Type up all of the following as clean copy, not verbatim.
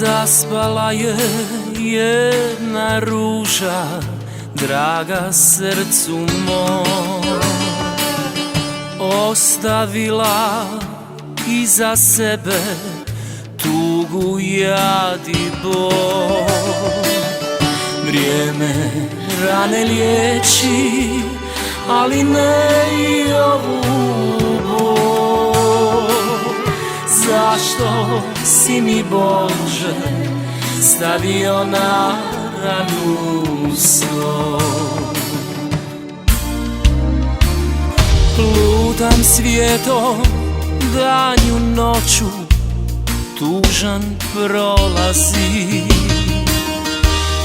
Zaspala je jedna ruža, draga srcu mom, ostavila iza sebe tugu, jad i bol. Vrijeme rane liječi, ali ne i ovu bol. Zašto si mi, Bože, stavio na ranu sol? Lutam svijetom, danju noću, tužan prolazi.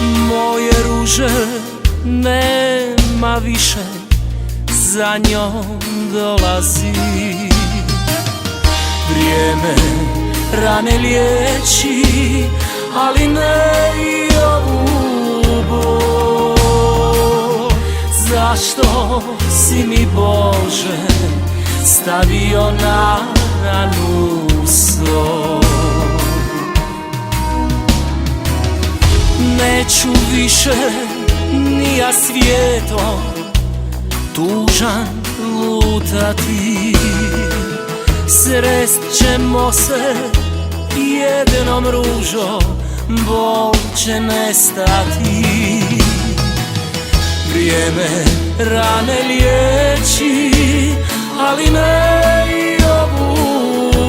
Moje ruže nema više, za njom dolazi. Vrijeme rane liječi, ali ne i ovu bol. Zašto si mi, Bože, stavio na ranu sol? Neću više ni ja svijetom tužan lutati. Srest ćemo se jednom ružom, bol će nestati. Vrijeme rane liječi, ali ne i ovu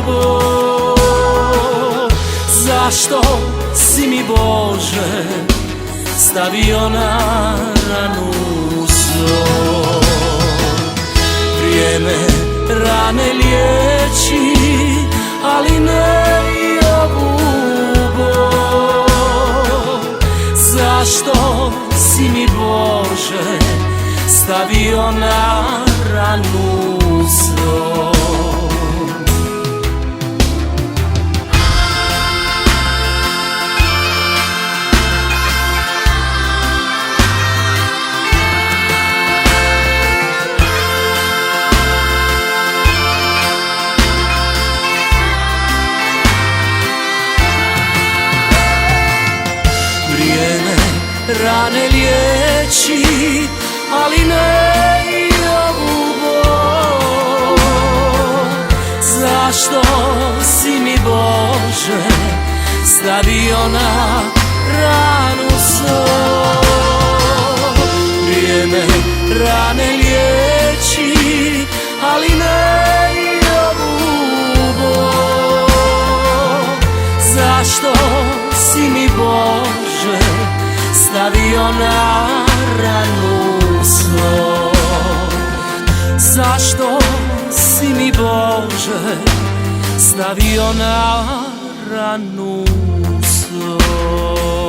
bol. Zašto si mi, Bože, stavio na ranu sol? Vrijeme rane liječi, ali ne i ovu bol. Zašto si mi, Bože, stavio na ranu sol? Rane liječi, ali ne i ovu bol. Zašto si mi, Bože, stavio na ranu sol? Vrijeme rane liječi, ali ne i ovu bol. Zašto si mi, Bože, stavio na ranu sol? Zašto si mi, Bože, stavio na ranu sol?